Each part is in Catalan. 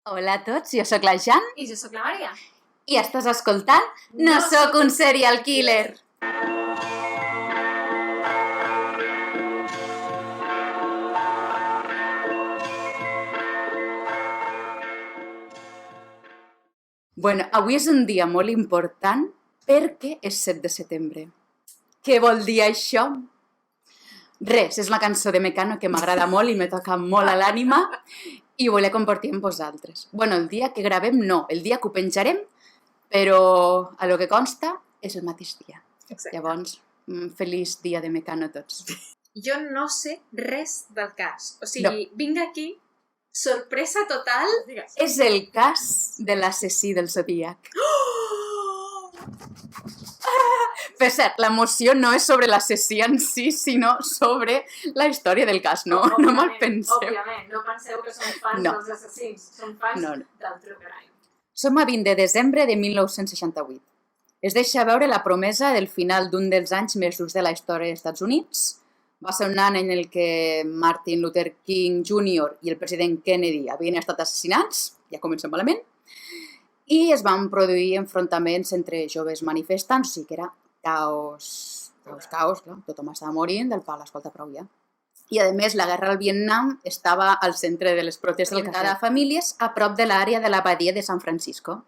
Hola a tots, jo sóc la Jan I jo sóc la Maria. i estàs escoltant No sóc un serial killer. Bueno, avui és un dia molt important perquè és 7 de setembre. Què vol dir això? Res, és la cançó de Mecano que m'agrada molt i me toca molt a l'ànima i ho volia compartir amb vosaltres. Bueno, el dia que gravem no, el dia que ho penjarem, però a lo que consta és el mateix dia. Exacte. Llavors, feliç dia de Mecano a tots. Jo no sé res del cas. O sigui, vinc aquí, sorpresa total. Digues. És el cas de l'assassí del Zodíac. Per cert, l'emoció no és sobre l'assassí en si, sinó sobre la història del cas, no? No me'l penseu. Òbviament, no penseu que som fans dels assassins, som fans del true crime. Som a 20 de desembre de 1968. Es deixa veure la promesa del final d'un dels anys més durs de la història dels Estats Units. Va ser un any en el que Martin Luther King Jr. i el president Kennedy havien estat assassinats, ja comencem malament, i es van produir enfrontaments entre joves manifestants, o sigui que era caos, clar, tothom estava morint del pal, escolta, prou ja. I, a més, la guerra al Vietnam estava al centre de les protestes de cada famílies a prop de l'àrea de la badia de San Francisco.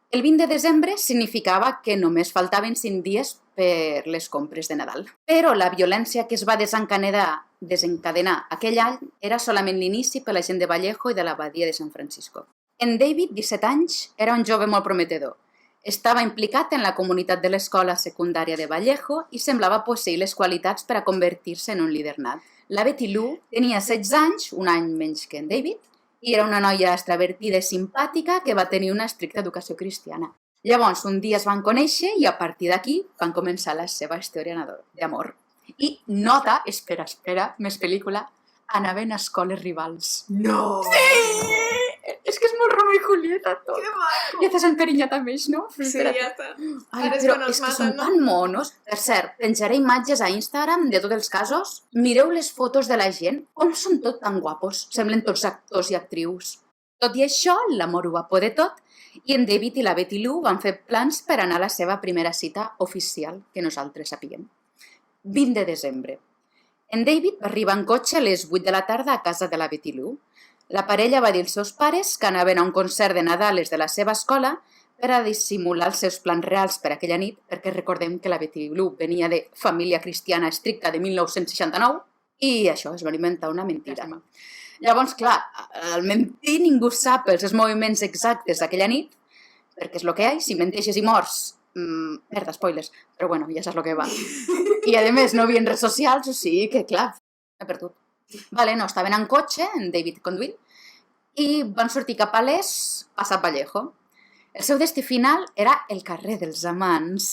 El 20 de desembre significava que només faltaven 5 dies per les compres de Nadal. Però la violència que es va desencadenar aquell any era solament l'inici per la gent de Vallejo i de la badia de San Francisco. En David, 17 anys, era un jove molt prometedor. Estava implicat en la comunitat de l'escola secundària de Vallejo i semblava posseir les qualitats per a convertir-se en un líder nat. La Betty Lou tenia 16 anys, un any menys que en David, i era una noia extravertida i simpàtica que va tenir una estricta educació cristiana. Llavors, un dia es van conèixer i a partir d'aquí van començar la seva història d'amor. I nota, espera, més pel·lícula, anaven a escoles rivals. No! Sí! És que és molt Romeo i Julieta, tot. Que maco! Ja t'has empenyat amb ells, no? Sí, ja està. Ai, Ara és però quan els és que maten, són no? tan monos. Per cert, penjaré imatges a Instagram de tots els casos. Mireu les fotos de la gent, com són tot tan guapos. Semblen tots actors i actrius. Tot i això, l'amor ho va poder tot i en David i la Betty Lou van fer plans per anar a la seva primera cita oficial, que nosaltres sapiguem. 20 de desembre. En David va arribar en cotxe a les 8 de la tarda a casa de la Betty Lou. La parella va dir als seus pares que anaven a un concert de Nadales de la seva escola per a dissimular els seus plans reals per aquella nit, perquè recordem que la Betty Lou venia de família cristiana estricta de 1969 i això es va inventar una mentida. Llavors, clar, al mentir ningú sap els moviments exactes d'aquella nit, perquè és el que hi ha, si menteixes i mors, merda, spoilers, però bueno, ja saps el que va. I a més no hi havia redes socials, o sigui que clar, he perdut. Vale, no, estaven en cotxe, en David conduint, i van sortir cap a l'est, passat Vallejo. El seu destí final era el carrer dels Amants,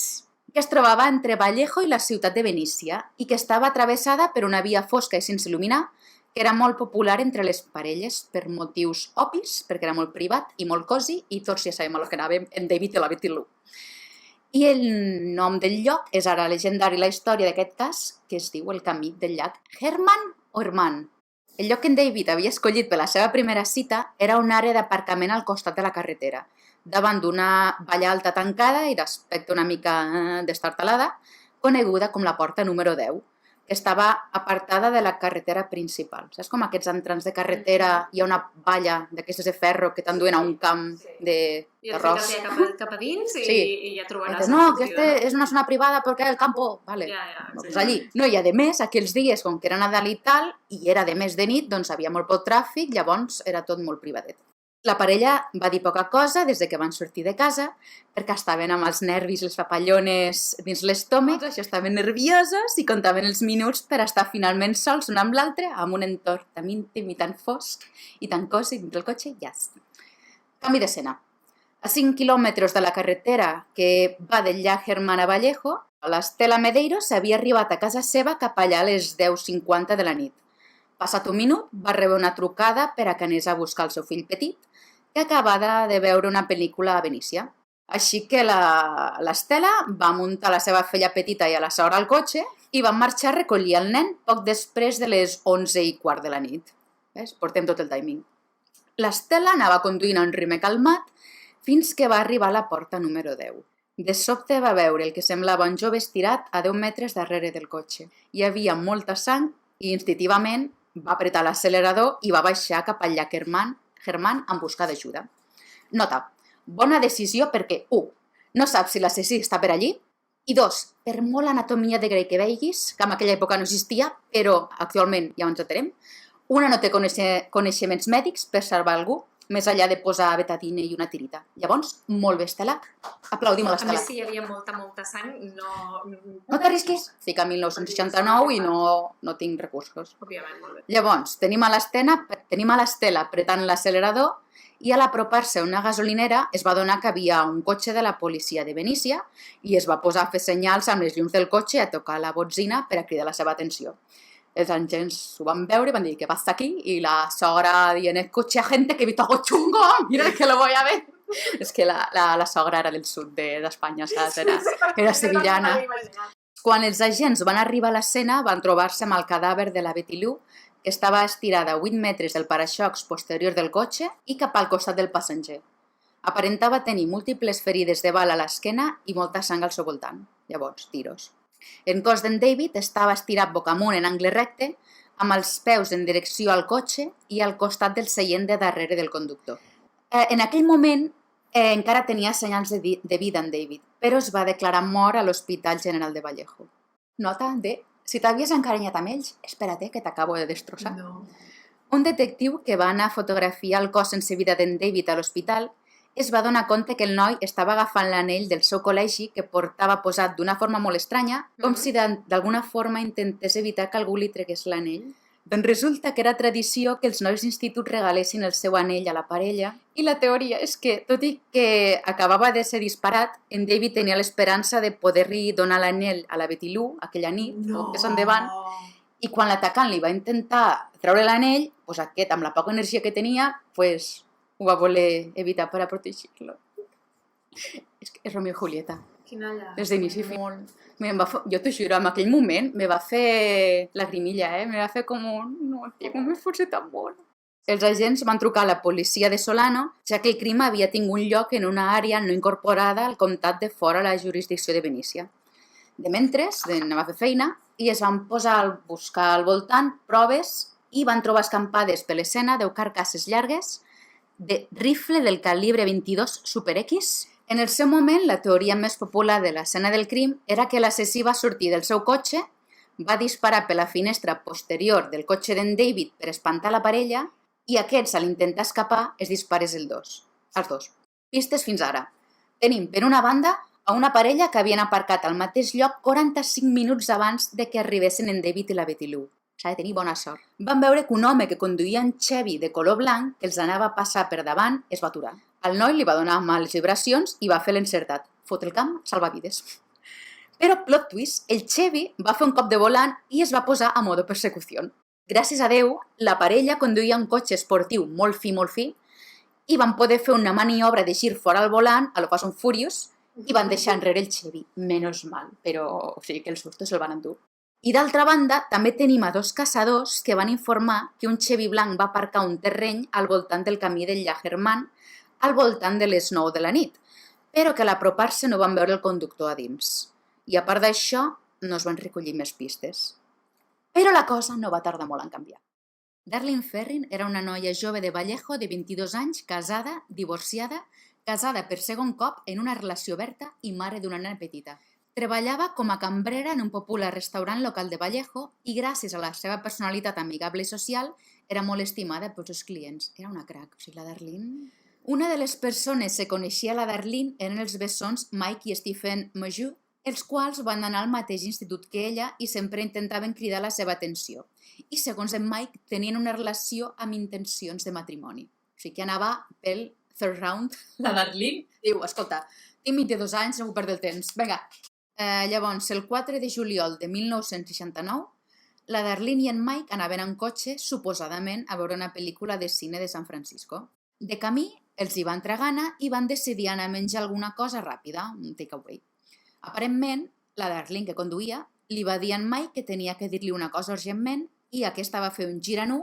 que es trobava entre Vallejo i la ciutat de Benícia i que estava travessada per una via fosca i sense il·luminar, que era molt popular entre les parelles per motius obvis, perquè era molt privat i molt cosi, i tots ja sabem a lo que anàvem en David i la Betty Lou. I el nom del lloc és ara legendari la història d'aquest cas, que es diu el camí del llac Herman o Herman. El lloc que en David havia escollit per la seva primera cita era una àrea d'aparcament al costat de la carretera, davant d'una valla alta tancada i d'aspecte una mica destartalada, coneguda com la porta número 10, que estava apartada de la carretera principal. Saps com aquests entrants de carretera hi ha una valla d'aquestes de ferro que t'enduen a un camp d'arròs? I et fiques cap a dins i ja trobaràs... No, aquesta és una zona privada perquè el campo, vale. Pues allí. No, i a més, aquells dies, com que era Nadal i tal, i era de més de nit, doncs havia molt poc tràfic, llavors era tot molt privadet. La parella va dir poca cosa des que van sortir de casa, perquè estaven amb els nervis, les papallones dins l'estómac, això estaven nervioses i comptaven els minuts per estar finalment sols un amb l'altre, amb un entorn tan íntim i tan fosc i tan cosi dins del cotxe, ja està. Canvi d'escena. A 5 quilòmetres de la carretera que va del llac Herman a Vallejo, l'Estela Medeiros s'havia arribat a casa seva cap allà a les 10:50 de la nit. Passat un minut, va rebre una trucada per a que anés a buscar el seu fill petit, que acabava de veure una pel·lícula a Benícia. Així que l'Estela va muntar la seva filla petita i a la sogra al cotxe i van marxar a recollir el nen poc després de les 11:15 de la nit. Ves? Portem tot el timing. L'Estela anava conduint a un ritme calmat fins que va arribar a la porta número 10. De sobte va veure el que semblava un jove estirat a 10 metres darrere del cotxe. Hi havia molta sang i instintivament va apretar l'accelerador i va baixar cap al llac Germán en busca d'ajuda. Nota, bona decisió perquè 1. No saps si l'assassí està per allí i 2. Per molt anatomia de grec que veiguis, que en aquella època no existia, però actualment ja ens entenem, una no té coneixements mèdics per salvar algú, més enllà de posar betadine i una tirita. Llavors, molt bé, Estela. Aplaudim a A l'Estela. més, si hi havia molta sang, no... No t'arrisquis. Fica 1969 i no tinc recursos. Òbviament, molt bé. Llavors, tenim a l'Estela apretant l'accelerador i a l'apropar-se a una gasolinera es va adonar que havia un cotxe de la policia de Benícia i es va posar a fer senyals amb les llums del cotxe i a tocar la botzina per a cridar la seva atenció. Els agents ho van veure i van dir, ¿qué pasa aquí? I la sogra dient, escuche agente que he visto algo chungo, mira que lo voy a ver. És que la sogra era del sud d'Espanya, saps? Era sevillana. Quan els agents van arribar a l'escena van trobar-se amb el cadàver de la Betty Lou, que estava estirada a 8 metres del paraxocs posterior del cotxe i cap al costat del passenger. Aparentava tenir múltiples ferides de bala a l'esquena i molta sang al seu voltant. Llavors, tiros. El cos d'en David estava estirat boca amunt en angle recte, amb els peus en direcció al cotxe i al costat del seient de darrere del conductor. En aquell moment encara tenia senyals de vida en David, però es va declarar mort a l'Hospital General de Vallejo. Nota de, si t'havies encarinyat amb ells, espera't que t'acabo de destrossar. No. Un detectiu que va anar a fotografiar el cos sense vida d'en David a l'hospital es va donar compte que el noi estava agafant l'anell del seu col·legi que portava posat d'una forma molt estranya, com si d'alguna forma intentés evitar que algú li tregués l'anell. Doncs resulta que era tradició que els nois d'institut regalessin el seu anell a la parella i la teoria és que, tot i que acabava de ser disparat, en David tenia l'esperança de poder-li donar l'anell a la Betty Lou aquella nit, o més endavant, i quan l'atacant li va intentar treure l'anell, doncs aquest, amb la poca energia que tenia, doncs ho va voler evitar per a protegir-lo. És que és Romeo i Julieta. Quina llàstima. Des d'inici molt. Jo t'ho juro, en aquell moment me va fer lagrimilla, me va fer com un... No, tio, com fos tan bon. Els agents van trucar a la policia de Solano, ja que el crim havia tingut lloc en una àrea no incorporada al comtat de fora a la jurisdicció de Benícia. De mentres, anava a fer feina i es van posar a buscar al voltant proves i van trobar escampades per l'escena 10 carcasses llargues de rifle del calibre 22 Super X. En el seu moment, la teoria més popular de l'escena del crim era que l'assassí va sortir del seu cotxe, va disparar per la finestra posterior del cotxe d'en David per espantar la parella i aquests, a l'intentar escapar, es disparés els dos. Pistes fins ara. Tenim, per una banda, a una parella que havien aparcat al mateix lloc 45 minuts abans de que arribessin en David i la Betty Lou. S'ha de tenir bona sort. Van veure que un home que conduïa un Chevy de color blanc que els anava a passar per davant es va aturar. Al noi li va donar males vibracions i va fer l'encertat. Fot el camp, salvavides. Però, plot twist, el Chevy va fer un cop de volant i es va posar a modo persecució. Gràcies a Déu, la parella conduïa un cotxe esportiu molt fi, i van poder fer una maniobra de gir fora al volant, a lo Fast and Furious, i van deixar enrere el Chevy. Menos mal, però o sigui que el susto se'l van endur. I d'altra banda, també tenim a 2 caçadors que van informar que un Chevy blanc va aparcar un terreny al voltant del camí del llac Germán al voltant de les 9 de la nit, però que a l'apropar-se no van veure el conductor a dins. I a part d'això, no es van recollir més pistes. Però la cosa no va tardar molt en canviar. Darlene Ferrin era una noia jove de Vallejo de 22 anys, casada, divorciada, casada per segon cop en una relació oberta i mare d'una nena petita. Treballava com a cambrera en un popular restaurant local de Vallejo i gràcies a la seva personalitat amigable i social era molt estimada pels seus clients. Era una crac, o sigui, la Darlene... Una de les persones que coneixia la Darlene eren els bessons Mike i Stephen Majou, els quals van anar al mateix institut que ella i sempre intentaven cridar la seva atenció. I segons en Mike, tenien una relació amb intencions de matrimoni. O sigui que anava pel third round. La Darlene diu, escolta, tinc 22 anys, no vull perdre el temps. Vinga. Llavors, el 4 de juliol de 1969, la Darlene i en Mike anaven en cotxe, suposadament, a veure una pel·lícula de cine de San Francisco. De camí, els hi va entrar gana i van decidir anar a menjar alguna cosa ràpida, un takeaway. Aparentment, la Darlene que conduïa li va dir a en Mike que tenia que dir-li una cosa urgentment i aquesta va fer un gir en U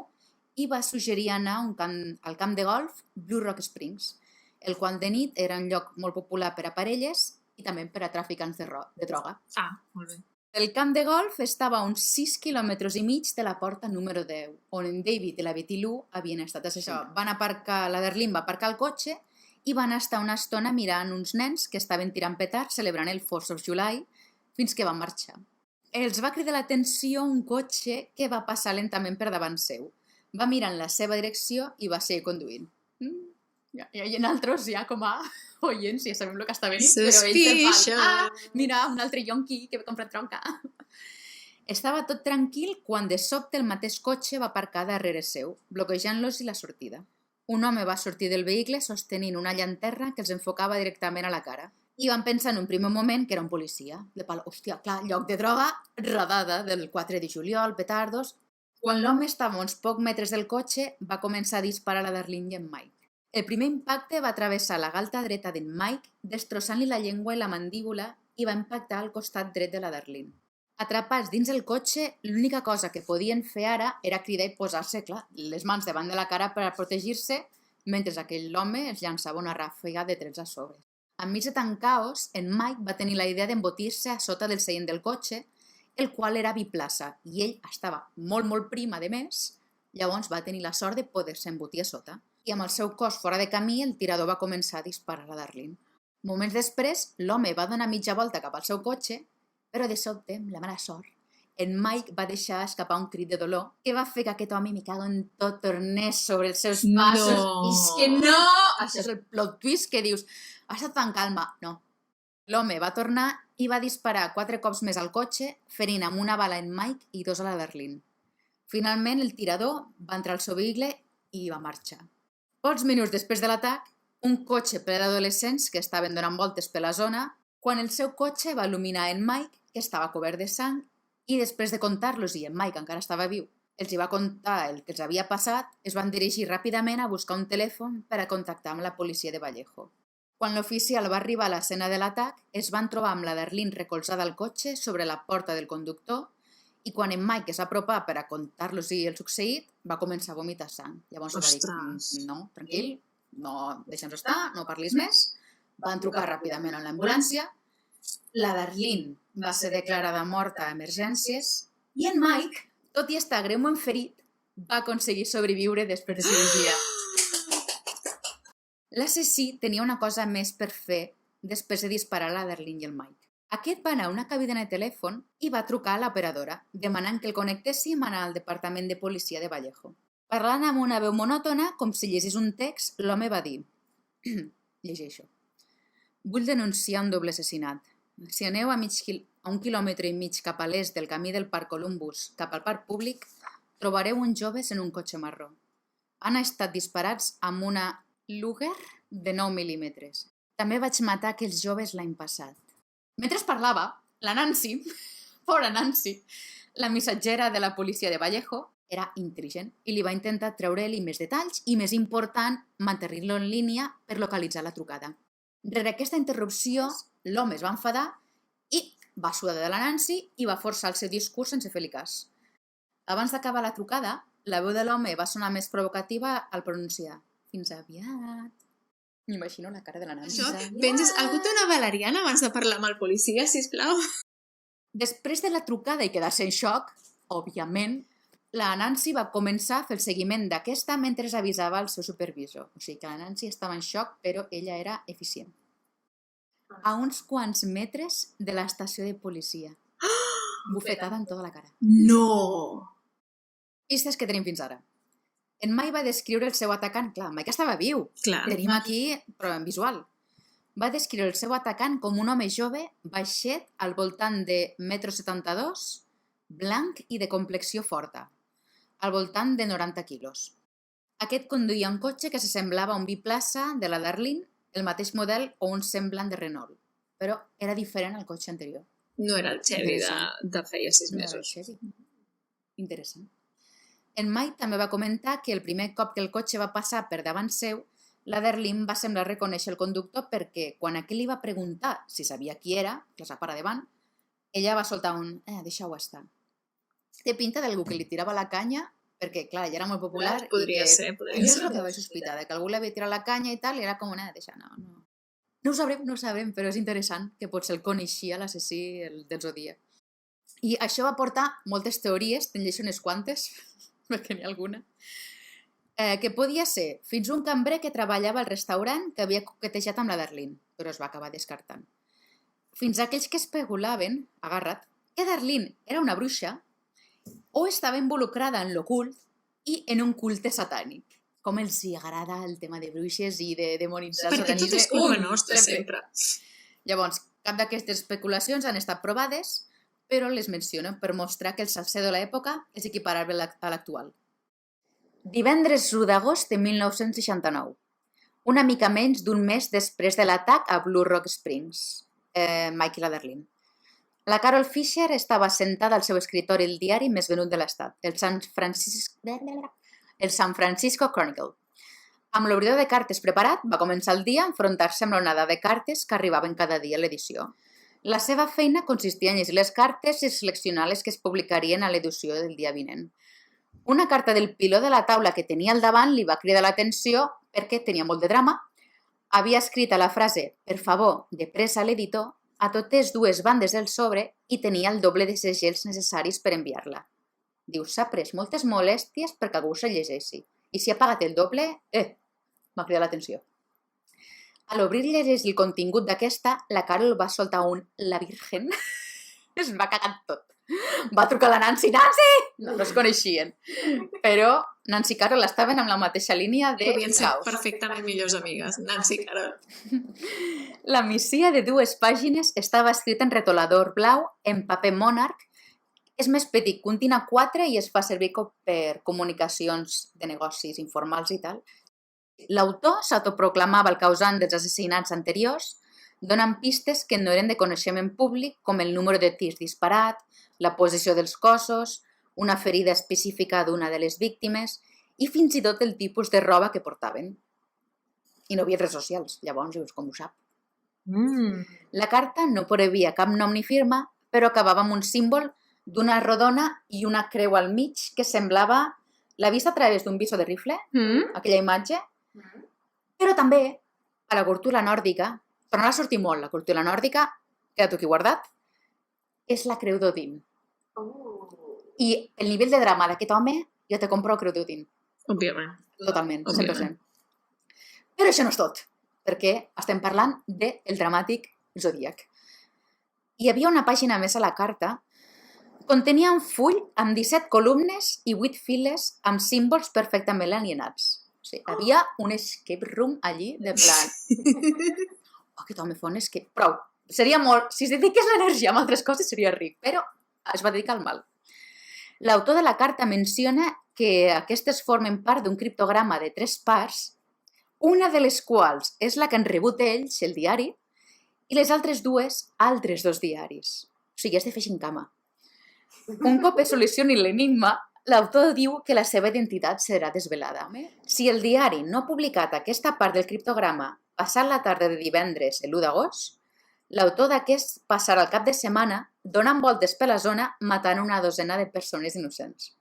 i va suggerir anar al camp de golf Blue Rock Springs, el qual de nit era un lloc molt popular per a parelles i també per a traficants de droga. Molt bé. El camp de golf estava a uns 6 quilòmetres i mig de la porta número 10, on en David i la Betty Lou havien estat assassinats. La Darlene va aparcar el cotxe i van estar una estona mirant uns nens que estaven tirant petards celebrant el 4th of July fins que van marxar. Els va cridar l'atenció un cotxe que va passar lentament per davant seu. Va mirar en la seva direcció i va seguir conduint. I nosaltres ja com a oients ja sabem el que està venint, però ells se'n fan, mira, un altre yonqui que ve comprat tronca. Estava tot tranquil quan de sobte el mateix cotxe va aparcar darrere seu, bloquejant-los la sortida. Un home va sortir del vehicle sostenint una llanterna que els enfocava directament a la cara. I van pensar en un primer moment que era un policia. Hòstia, clar, lloc de droga, rodada del 4 de juliol, petardos. Quan l'home estava a uns pocs metres del cotxe, va començar a disparar a la Darlene i en Mike. El primer impacte va travessar la galta dreta d'en Mike, destrossant-li la llengua i la mandíbula i va impactar al costat dret de la Darlene. Atrapats dins el cotxe, l'única cosa que podien fer ara era cridar i posar-se, clar, les mans davant de la cara per a protegir-se, mentre aquell home es llançava una ràfega de trets a sobre. Enmig de tant caos, en Mike va tenir la idea d'embotir-se a sota del seient del cotxe, el qual era biplaça, i ell estava molt prim, a més, llavors va tenir la sort de poder-se embotir a sota. I amb el seu cos fora de camí, el tirador va començar a disparar a Darlene. Moments després, l'home va donar mitja volta cap al seu cotxe, però de sobte, amb la mala sort, en Mike va deixar escapar un crit de dolor que va fer que aquest home, me cago en tot, tornés sobre els seus passos. No! I és que no! Això és el plot twist que dius, ha estat tan calma. No. L'home va tornar i va disparar 4 cops més al cotxe, ferint amb una bala en Mike i 2 a la Darlene. Finalment, el tirador va entrar al seu vehicle i va marxar. Pocs minuts després de l'atac, un cotxe ple d'adolescents que estaven donant voltes per la zona, quan el seu cotxe va il·luminar en Mike, que estava cobert de sang, i després de contar-los, i en Mike encara estava viu, els hi va contar el que els havia passat, es van dirigir ràpidament a buscar un telèfon per a contactar amb la policia de Vallejo. Quan l'oficial va arribar a l'escena de l'atac, es van trobar amb la Darlene recolzada al cotxe sobre la porta del conductor i quan en Mike es va apropar per a contar-los el succeït, va començar a vomitar sang. Llavors va dir, no, tranquil, no, deixa'ns estar, no parlis més. Van trucar ràpidament a l'ambulància. La Darlene va ser declarada morta a emergències i en Mike, tot i estar greument ferit, va aconseguir sobreviure després de cirurgia. L'assassí tenia una cosa més per fer després de disparar a la Darlene i el Mike. Aquest va anar a una cabina de telèfon i va trucar a l'operadora, demanant que el connectéssim al departament de policia de Vallejo. Parlant amb una veu monòtona, com si llegís un text, l'home va dir llegeixo. Vull denunciar un doble assassinat. Si aneu a 1,5 quilòmetre cap a l'est del camí del Parc Columbus cap al parc públic, trobareu uns joves en un cotxe marró. Han estat disparats amb una Luger de 9 mil·límetres. També vaig matar aquells joves l'any passat. Mentre parlava, la Nancy, pobra Nancy, la missatgera de la policia de Vallejo, era intel·ligent i li va intentar treure-li més detalls i, més important, mantenir-lo en línia per localitzar la trucada. Rere aquesta interrupció, l'home es va enfadar i va sudar de la Nancy i va forçar el seu discurs sense fer-li cas. Abans d'acabar la trucada, la veu de l'home va sonar més provocativa al pronunciar «Fins aviat». M'imagino la cara de la Nancy. Això, penses, algú té una valeriana abans de parlar amb el policia, sisplau? Després de la trucada i quedar-se en xoc, òbviament, la Nancy va començar a fer el seguiment d'aquesta mentre avisava el seu supervisor. O sigui que la Nancy estava en xoc, però ella era eficient. A uns quants metres de l'estació de policia. Bufetada en tota la cara. No! Pistes que tenim fins ara. En Mike va descriure el seu atacant. Clar, Mike estava viu. Clar. Tenim aquí, però en visual. Va descriure el seu atacant com un home jove, baixet, al voltant de 1,72 m, blanc i de complexió forta, al voltant de 90 quilos. Aquest conduïa un cotxe que s'assemblava a un biplaça de la Darlene, el mateix model o un semblant de Renault, però era diferent al cotxe anterior. No era el Chevy de feia 6 mesos. No era el Chevy. Interessant. En Mike també va comentar que el primer cop que el cotxe va passar per davant seu, la Darlene va semblar reconèixer el conductor perquè quan aquell li va preguntar si sabia qui era, que la para davant, ella va soltar un deixa-ho estar. Té pinta d'algú que li tirava la canya perquè, clar, ja era molt popular. Podria ser. Jo és el que vaig sospitar, que algú li havia tirat la canya i tal, i era com una deixa, no. No ho sabrem, però és interessant que potser el coneixia l'assassí del Zodíac. I això va portar moltes teories, te'n llegeixo unes quantes, perquè n'hi ha alguna, que podia ser fins un cambrer que treballava al restaurant que havia coquetejat amb la Darlene, però es va acabar descartant. Fins a aquells que especulaven, agarra't, que Darlene era una bruixa o estava involucrada en l'ocult i en un culte satànic. Com els hi agrada el tema de bruixes i de demonitzar el Perquè tot és culpa nostra, sempre. Llavors, cap d'aquestes especulacions han estat provades, però les menciono per mostrar que el salser de l'època és equiparable a l'actual. Divendres 1 d'agost de 1969, una mica menys d'un mes després de l'atac a Blue Rock Springs, Mike i la Darlene. La Carol Fisher estava sentada al seu escritori el diari més venut de l'estat, el San Francisco Chronicle. Amb l'obridor de cartes preparat, va començar el dia a enfrontar-se amb l'onada de cartes que arribaven cada dia a l'edició. La seva feina consistia en llegir les cartes i seleccionar les que es publicarien a l'edició del dia vinent. Una carta del piló de la taula que tenia al davant li va cridar l'atenció perquè tenia molt de drama. Havia escrit a la frase «Per favor, de pressa a l'editor» a totes dues bandes del sobre i tenia el doble de segells necessaris per enviar-la. Diu, s'ha pres moltes molèsties perquè algú se llegeixi. I si ha pagat el doble, m'ha cridat l'atenció. A l'obrir-li el contingut d'aquesta, la Carol va soltar un «La Virgen». Es va cagar tot. Va trucar a la Nancy. «Nancy!» No es coneixien. Però Nancy i Carol estaven amb la mateixa línia de Podien ser caos. perfectament millors amigues, Nancy i Carol. La missia de 2 pàgines estava escrita en retolador blau, en paper Monarch. És més petit, continua 4 i es fa servir per comunicacions de negocis informals i tal. L'autor s'autoproclamava el causant dels assassinats anteriors, donant pistes que no eren de coneixement públic, com el número de tirs disparat, la posició dels cossos, una ferida específica d'una de les víctimes i fins i tot el tipus de roba que portaven. I no havia redes socials, llavors, dius, com ho sap? La carta no previa cap nom ni firma, però acabava amb un símbol d'una rodona i una creu al mig que semblava la vista a través d'un visor de rifle, aquella imatge, però també a la cultura nòrdica, però no ha sortit molt la cultura nòrdica, queda't aquí guardat, és la creu d'Odin. I el nivell de drama d'aquest home, jo te compro la creu d'Odin. Òbviament. Totalment, 100%. Però això no és tot, perquè estem parlant del dramàtic Zodíac. Hi havia una pàgina més a la carta. Contenia un full amb 17 columnes i 8 files amb símbols perfectament alienats. O sigui, havia un escape room allí, de plan... Aquest home fa un escape... Prou. Seria molt... Si es dediqués l'energia a altres coses seria ric, però es va dedicar al mal. L'autor de la carta menciona que aquestes formen part d'un criptograma de 3 parts, una de les quals és la que han rebut ells, el diari, i les altres 2, altres 2 diaris. O sigui, és de fer xincama. Un cop es solucioni l'enigma, l'autor diu que la seva identitat serà desvelada. Si el diari no ha publicat aquesta part del criptograma passat la tarda de divendres, l'1 d'agost, l'autor d'aquest passarà el cap de setmana donant voltes per la zona matant una dosena de persones innocents.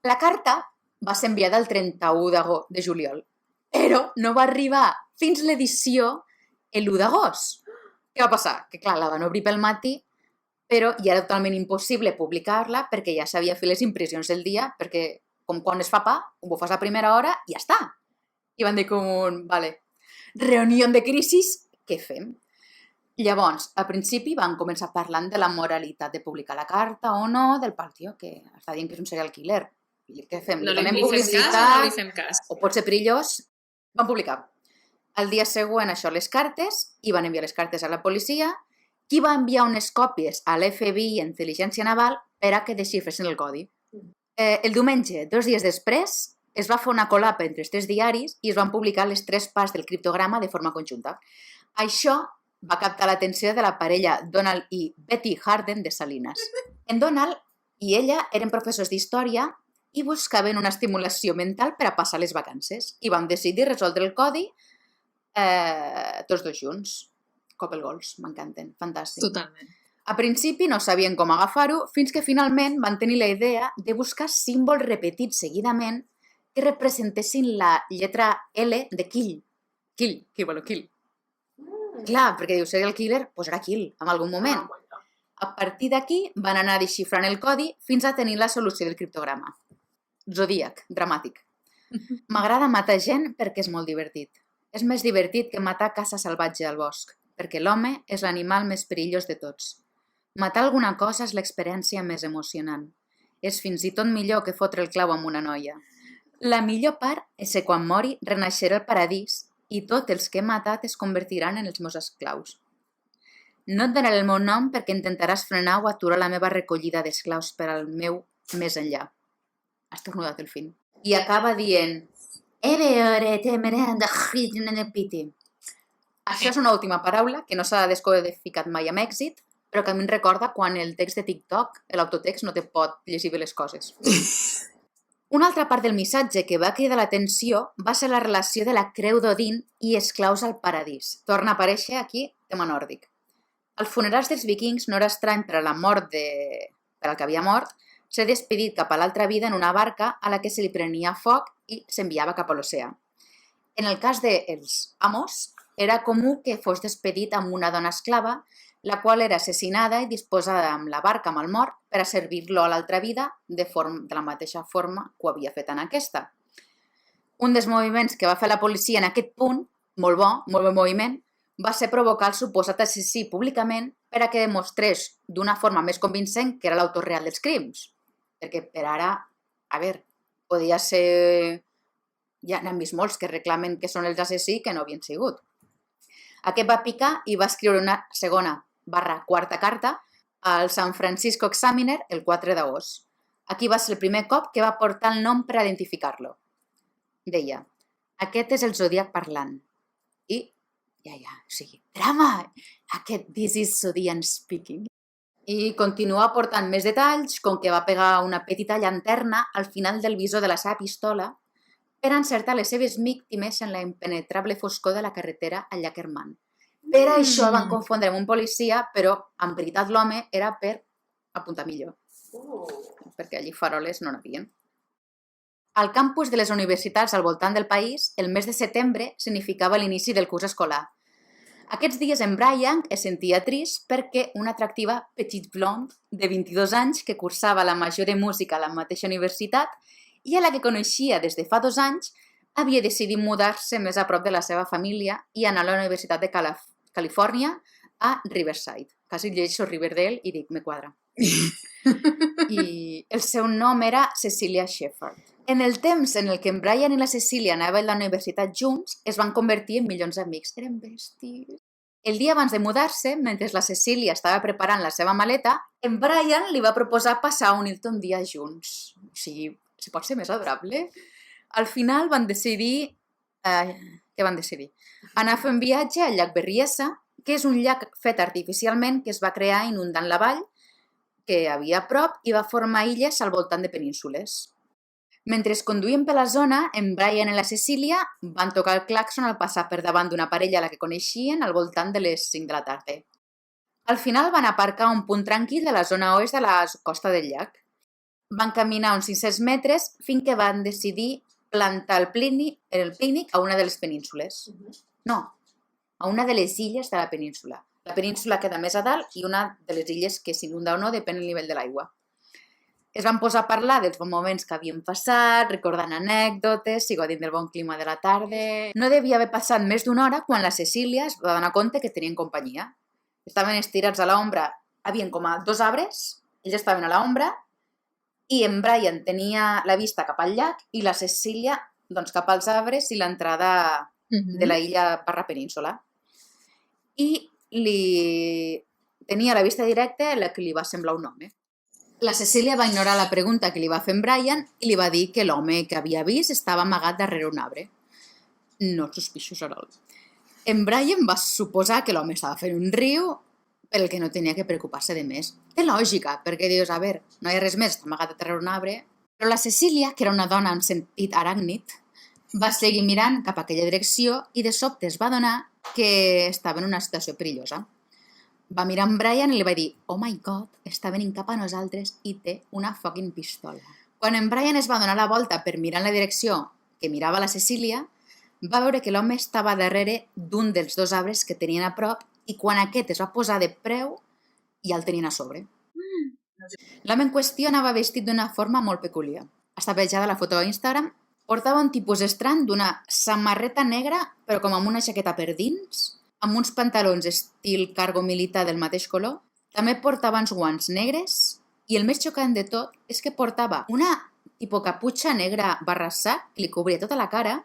La carta va ser enviada el 31 de juliol, però no va arribar fins l'edició l'1 d'agost. Què va passar? Que clar, la van obrir pel matí, però ja era totalment impossible publicar-la perquè ja s'havia fet les impressions del dia, perquè com quan es fa pa, ho fas a primera hora i ja està. I van dir com, vale, reunió de crisis, què fem? Llavors, al principi van començar parlant de la moralitat de publicar la carta o no, del pal, tio, que està dient que és un serial killer. I què fem? No li donem fem cas o no publicitat? li fem cas? O pot ser perillós? Van publicar. El dia següent això les cartes, i van enviar les cartes a la policia, qui va enviar unes còpies a l'FBI i a Intel·ligència Naval per a que desxifressin el codi. El diumenge, 2 dies després, es va fer una col·lapa entre els 3 diaris i es van publicar les 3 parts del criptograma de forma conjunta. Això va captar l'atenció de la parella Donald i Betty Harden de Salinas. En Donald i ella eren professors d'història i buscaven una estimulació mental per a passar les vacances i van decidir resoldre el codi tots 2 junts. Couple goals, m'encanten, fantàstic. Totalment. A principi no sabien com agafar-ho fins que finalment van tenir la idea de buscar símbols repetits seguidament que representessin la lletra L de kill. Kill, kill. Clar, perquè diu serial killer, doncs era kill, en algun moment. A partir d'aquí van anar desxifrant el codi fins a tenir la solució del criptograma. Zodíac, dramàtic. M'agrada matar gent perquè és molt divertit. És més divertit que matar caça salvatge al bosc, perquè l'home és l'animal més perillós de tots. Matar alguna cosa és l'experiència més emocionant. És fins i tot millor que fotre el clau amb una noia. La millor part és que quan mori renaixerà el paradís i tots els que he matat es convertiran en els meus esclaus. No et donaré el meu nom perquè intentaràs frenar o aturar la meva recollida d'esclaus per al meu més enllà. Has tornadat el fin. I acaba dient Això és una última paraula que no s'ha descodificat mai amb èxit, però que a mi em recorda quan el text de TikTok, l'autotext, no te pot llegir bé les coses. Una altra part del missatge que va cridar l'atenció va ser la relació de la creu d'Odin i esclaus al paradís. Torna a aparèixer aquí, tema nòrdic. Als funerals dels vikings no era estrany per al que havia mort, ser despedit cap a l'altra vida en una barca a la que se li prenia foc i s'enviava cap a l'oceà. En el cas dels amos, era comú que fos despedit amb una dona esclava, la qual era assassinada i disposada amb la barca amb el mort per a servir-lo a l'altra vida de la mateixa forma que ho havia fet en aquesta. Un dels moviments que va fer la policia en aquest punt, molt bon moviment, va ser provocar el suposat assassí públicament per a que demostrés d'una forma més convincent que era l'autor real dels crims. Perquè per ara, podia ser... Ja n'hem vist molts que reclamen que són els assassins que no havien sigut. Aquest va picar i va escriure una segona/quarta carta al San Francisco Examiner el 4 d'agost. Aquí va ser el primer cop que va portar el nom per identificar-lo. Deia, aquest és el zodíac parlant. I, drama! This is Zodiac speaking. I continua aportant més detalls, com que va pegar una petita llanterna al final del visor de la seva pistola per encertar les seves víctimes en la impenetrable foscor de la carretera al llac Herman. Per això van confondre amb un policia, però en veritat l'home era per apuntar millor. Perquè allí faroles no n'havien. Al campus de les universitats al voltant del país, el mes de setembre significava l'inici del curs escolar. Aquests dies en Brian es sentia trist perquè una atractiva petite blonde de 22 anys que cursava la major de música a la mateixa universitat i a la que coneixia des de fa 2 anys, havia decidit mudar-se més a prop de la seva família i anar a la Universitat de Califòrnia a Riverside. Quasi llegeixo Riverdale i dic, me quadra. I el seu nom era Cecilia Shepard. En el temps en el que en Brian i la Cecilia anaven a la universitat junts, es van convertir en millors amics. Eren besties. El dia abans de mudar-se, mentre la Cecilia estava preparant la seva maleta, en Brian li va proposar passar un últim dia junts. O sigui, si pot ser més adorable. Al final van decidir... Què van decidir? Anar a fer un viatge al llac Berryessa, que és un llac fet artificialment que es va crear inundant la vall que havia a prop i va formar illes al voltant de penínsules. Mentre es conduïen per la zona, en Brian i la Cecilia van tocar el clàxon al passar per davant d'una parella a la que coneixien al voltant de les 5 de la tarda. Al final van aparcar a un punt tranquil de la zona oest de la costa del llac. Van caminar uns 600 metres fins que van decidir plantar el pícnic a una de les penínsules. No, a una de les illes de la península. La península queda més a dalt i una de les illes que s'inunda o no depèn del nivell de l'aigua. Es van posar a parlar dels bons moments que havien passat, recordant anècdotes i gaudint del bon clima de la tarda. No devia haver passat més d'una hora quan la Cecília es va donar compte que tenien companyia. Estaven estirats a l'ombra, havien com a 2 arbres, ells estaven a l'ombra, i en Brian tenia la vista cap al llac i la Cecília cap als arbres i l'entrada de la illa barra península. I li tenia la vista directa a la que li va semblar un home. La Cecília va ignorar la pregunta que li va fer en Brian i li va dir que l'home que havia vist estava amagat darrere un arbre. No suspicious at all. En Brian va suposar que l'home estava fent un riu pel que no tenia que preocupar-se de més. Té lògica, perquè dius, no hi ha res més, està amagat darrere un arbre. Però la Cecília, que era una dona amb sentit aràcnid, va seguir mirant cap a aquella direcció i de sobte es va adonar que estava en una situació perillosa. Va mirar en Brian i li va dir oh my god, està venint cap a nosaltres i té una fucking pistola. Quan en Brian es va donar la volta per mirar en la direcció que mirava la Cecília, va veure que l'home estava darrere d'un dels dos arbres que tenien a prop i quan aquest es va posar de preu ja el tenien a sobre. L'home en qüestió anava vestit d'una forma molt peculiar. Està penjada la foto a Instagram. Portava un tipus estrany d'una samarreta negra, però com amb una jaqueta per dins, amb uns pantalons estil cargo militar del mateix color. També portava uns guants negres i el més xocant de tot és que portava una tipus caputxa negra barra sac que li cobria tota la cara,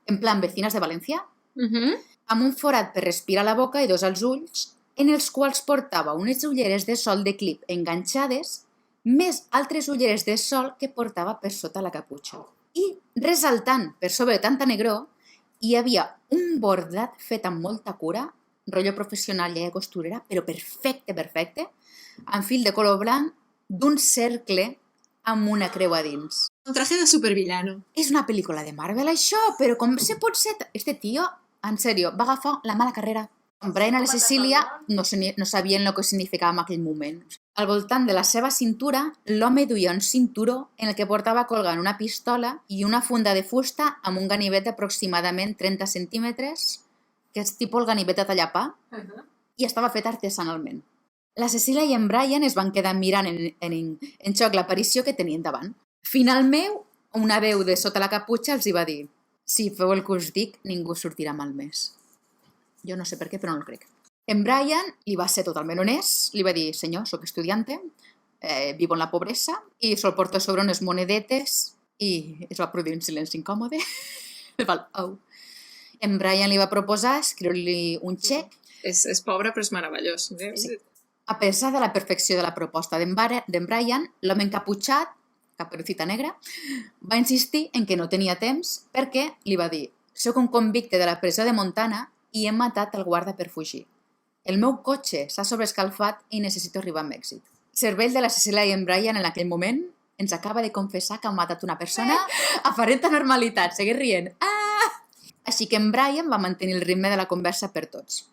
en plan vecinas de València, amb un forat per respirar a la boca i dos als ulls, en els quals portava unes ulleres de sol de clip enganxades, més altres ulleres de sol que portava per sota la caputxa. I, resaltant per sobre de tanta negror, hi havia un bordat fet amb molta cura, rotllo professional i costurera, però perfecte, perfecte, amb fil de color blanc, d'un cercle amb una creu a dins. Un traje de supervillano. És una pel·lícula de Marvel, això, però com se pot ser... Este tio, en sèrio, va agafar la mala carrera. En Brian i la Cecília no sabien el que significava en aquell moment. Al voltant de la seva cintura, l'home duia un cinturó en el que portava colgant una pistola i una funda de fusta amb un ganivet d'aproximadament 30 centímetres, que és tipus el ganivet de tallar pa, i estava fet artesanalment. La Cecília i en Brian es van quedar mirant en xoc l'aparició que tenien davant. Finalment, una veu de sota la caputxa els hi va dir si feu el que us dic, ningú sortirà malmès. Jo no sé per què, però no el crec. En Brian li va ser totalment honest, li va dir, senyor, sóc estudiante, vivo en la pobresa i sol porto sobre unes monedetes i es va produir un silenci incòmode. En Brian li va proposar escriure-li un xec. És pobre però és meravellós. Sí. A pesar de la perfecció de la proposta d'en Brian, l'home encaputxat, caperucita negra, va insistir en que no tenia temps perquè li va dir soc un convicte de la presó de Montana i he matat el guarda per fugir. El meu cotxe s'ha sobreescalfat i necessito arribar amb èxit. Cervell de la Cecília i en Brian en aquell moment ens acaba de confessar que ha matat una persona aparenta normalitat, segueix rient. Així que en Brian va mantenir el ritme de la conversa per tots.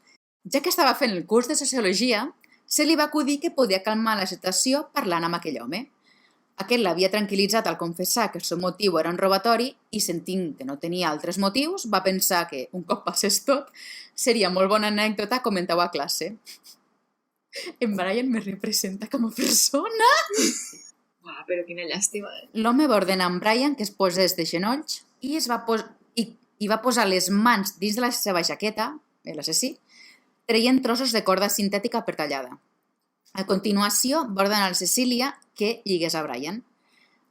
Ja que estava fent el curs de sociologia, se li va acudir que podia calmar la situació parlant amb aquell home. Aquest l'havia tranquil·litzat al confessar que el seu motiu era un robatori i sentint que no tenia altres motius, va pensar que, un cop passés tot, seria molt bona anècdota comentar-ho a classe. En Brian me representa com a persona. Uah, però quina llàstima. L'home va ordenar a en Brian que es posés de genolls i va posar les mans dins de la seva jaqueta, l'assassí, traient trossos de corda sintètica per tallada. A continuació, va ordenar a la Cecília que lligués a Brian.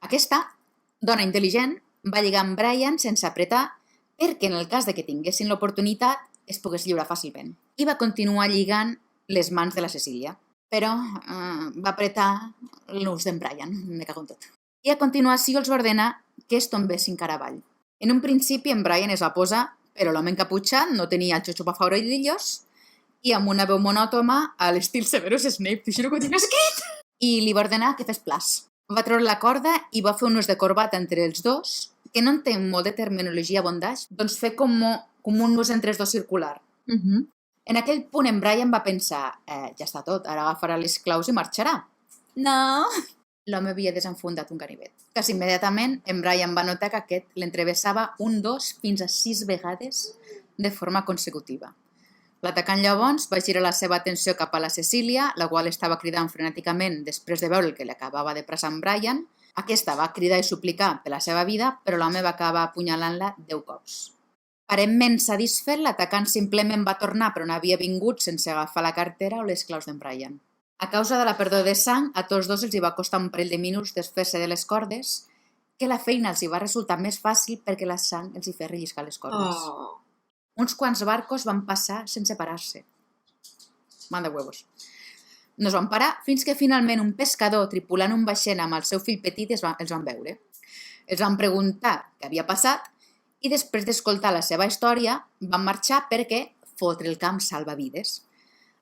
Aquesta, dona intel·ligent, va lligar amb Brian sense apretar perquè en el cas de que tinguessin l'oportunitat es pogués lliurar fàcilment. I va continuar lligant les mans de la Cecília, però va apretar l'ús d'en Brian, me cago en tot. I a continuació els va ordenar que es tombessin cara avall. En un principi en Brian es va posar, però l'home encaputxat no tenia el xotxo pa favorelillos i amb una veu monòtona a l'estil Severus Snape, t'ho juro que ho tinc escrit, i li va ordenar que fes plàs. Va treure la corda i va fer un ús de corbata entre els dos, que no entenc molt de terminologia bondage, doncs fer com un ús entre els dos circular. En aquell punt en Brian va pensar, ja està tot, ara agafarà les claus i marxarà. No! L'home havia desenfundat un ganivet. Quasi immediatament, en Brian va notar que aquest l'entrevessava 1, 2, fins a 6 vegades de forma consecutiva. L'atacant llavors va girar la seva atenció cap a la Cecília, la qual estava cridant frenèticament després de veure el que li acabava de passar en Brian. Aquesta va cridar i suplicar per la seva vida, però l'home va acabar apunyalant-la 10 cops. Aparentment satisfet, l'atacant simplement va tornar per on havia vingut sense agafar la cartera o les claus d'en Brian. A causa de la pèrdua de sang, a tots dos els hi va costar un parell de minuts desfer-se de les cordes, que la feina els hi va resultar més fàcil perquè la sang els hi feia relliscar les cordes. Uns quants barcos van passar sense parar-se. Manda huevos. No es van parar fins que finalment un pescador tripulant un vaixell amb el seu fill petit els van veure. Els van preguntar què havia passat i després d'escoltar la seva història van marxar perquè fotre el camp salvavides.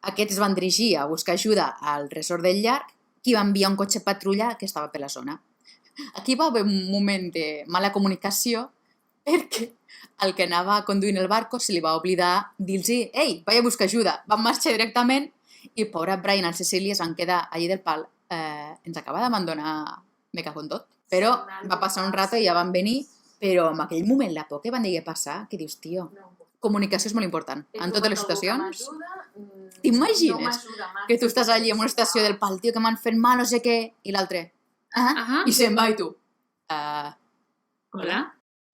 Aquests es van dirigir a buscar ajuda al resort del llarg, qui va enviar un cotxe patrulla que estava per la zona. Aquí va haver un moment de mala comunicació perquè el que anava conduint el barco se li va oblidar dir-los «Ei, vaig a buscar ajuda». Van marxar directament I pobra Brian i Cecília es van quedar allí del pal. Ens acaba d'abandonar, me cago en tot. Però va passar un rato i ja van venir, però en aquell moment la por que van dir que passar, que dius, tio, comunicació és molt important. En totes les situacions. T'imagines que tu estàs allí en una estació del pal, tio, que m'han fet mal, no sé què, i l'altre, i se'n va i tu. Hola?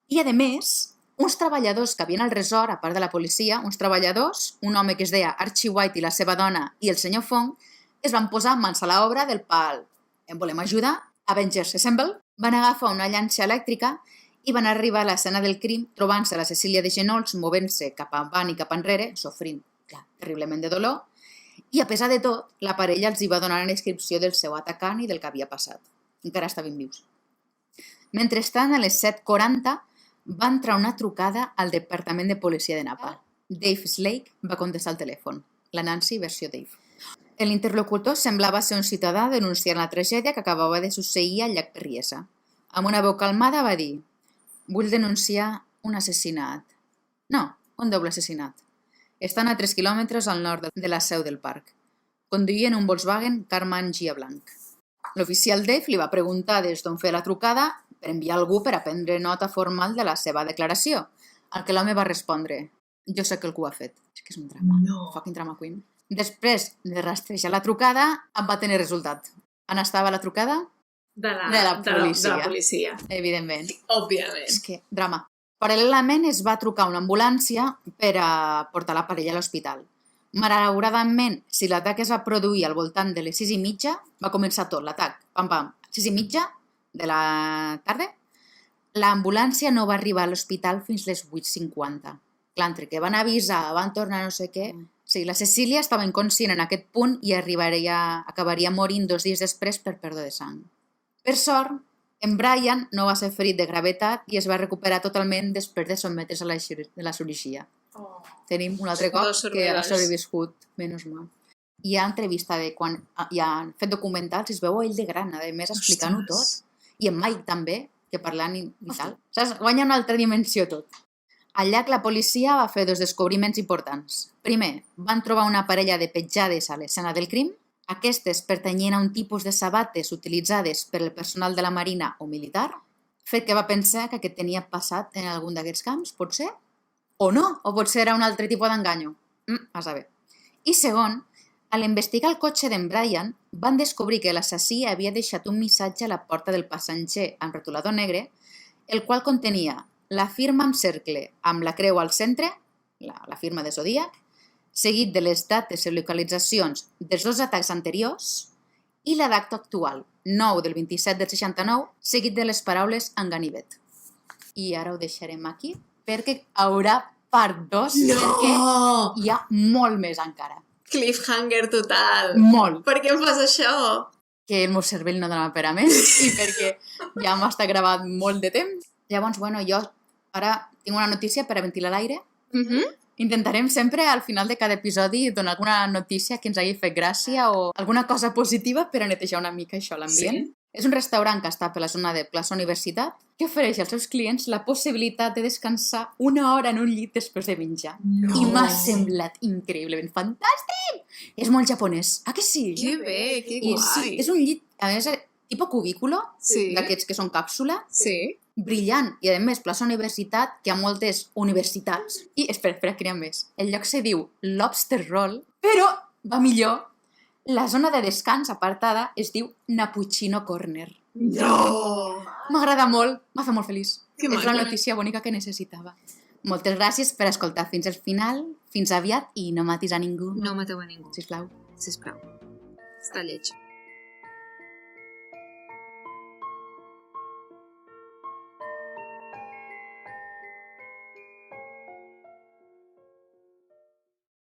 I, a més, uns treballadors que havien al resort, a part de la policia, uns treballadors, un home que es deia Archie White i la seva dona i el senyor Fong, es van posar mans a l'obra del pal. En volem ajudar, Avengers Assemble, van agafar una llanxa elèctrica i van arribar a l'escena del crim trobant-se la Cecília de genolls, movent-se cap avant i cap enrere, sofrint, clar, terriblement de dolor, i a pesar de tot, la parella els hi va donar una descripció del seu atacant i del que havia passat. Encara estaven vius. Mentrestant, a les 7:40, va entrar una trucada al Departament de Policia de Napa. Dave Slake va contestar el telèfon. La Nancy versió Dave. L'interlocutor semblava ser un ciutadà denunciant la tragèdia que acabava de succeir al llac Riesa. Amb una veu calmada va dir: vull denunciar un assassinat. No, un doble assassinat. Estan a 3 quilòmetres al nord de la seu del parc. Conduïen un Volkswagen Karmann Gia blanc. L'oficial Dave li va preguntar des d'on fer la trucada per enviar algú per a prendre nota formal de la seva declaració, al que l'home va respondre: jo sé que algú ho ha fet. És que és un drama. No. Fucking drama queen. Després de rastrejar la trucada, em va tenir resultat. On estava la trucada? De la policia. De la policia. Evidentment. Òbviament. És que, drama. Paral·lelament es va trucar una ambulància per a portar la parella a l'hospital. Malauradament, si l'atac es va produir al voltant de les 6:30, va començar tot l'atac. Pam, pam. 6:30 de la tarda. L'ambulància no va arribar a l'hospital fins les 8:50. Clar, entre que van avisar, van tornar no sé què... Sí, la Cecília estava inconscient en aquest punt i acabaria morint 2 dies després per pèrdua de sang. Per sort, en Brian no va ser ferit de gravetat i es va recuperar totalment després de sotmetre's a la cirurgia. Oh. Tenim un altre cop que ha sobreviscut, menys mal. Hi ha entrevista de quan hi han fet documentals i es veu ell de gran, a més explicant-ho tot. I en Mike també, que parlant i tal. Saps? Guanya una altra dimensió tot. Al llac la policia va fer 2 descobriments importants. Primer, van trobar una parella de petjades a l'escena del crim. Aquestes pertanyien a un tipus de sabates utilitzades per el personal de la marina o militar, fet que va pensar que aquest tenia passat en algun d'aquests camps, potser? O no, o potser era un altre tipus d'enganyo. A saber. I segon, a l'investigar el cotxe d'en Brian, van descobrir que l'assassí havia deixat un missatge a la porta del passatger amb rotulador negre, el qual contenia la firma amb cercle amb la creu al centre, la firma de Zodíac, seguit de les dates i localitzacions dels 2 atacs anteriors i la data actual, 9 del 27 del 69, seguit de les paraules en ganivet. I ara ho deixarem aquí perquè haurà part 2 perquè hi ha molt més encara. Cliffhanger total. Molt. Per què em fas això? Que el meu cervell no dona per a més i perquè ja m'està gravat molt de temps. Llavors, bueno, jo ara tinc una notícia per a ventilar l'aire. Intentarem sempre al final de cada episodi donar alguna notícia que ens hagi fet gràcia o alguna cosa positiva per a netejar una mica això, l'ambient. Sí. És un restaurant que està per la zona de plaça Universitat que ofereix als seus clients la possibilitat de descansar 1 hora en un llit després de menjar. No. I m'ha semblat increïblement fantàstic! És molt japonès. Ah, que sí? Que bé, que guai. Sí, és un llit, a més, tipus cubículo, sí. D'aquests que són càpsula. Sí. Brillant. I, a més, plaça Universitat, que hi ha moltes universitats. I, espera, que n'hi ha més. El lloc se diu Lobster Roll, però va millor. La zona de descans apartada es diu Napuccino Corner. No! M'agrada molt, m'ha fet molt feliç. Que és la notícia bonica que necessitava. Moltes gràcies per escoltar fins al final. Fins aviat i no matis a ningú. No mateu a ningú. Sisplau. Sisplau. Està lleig.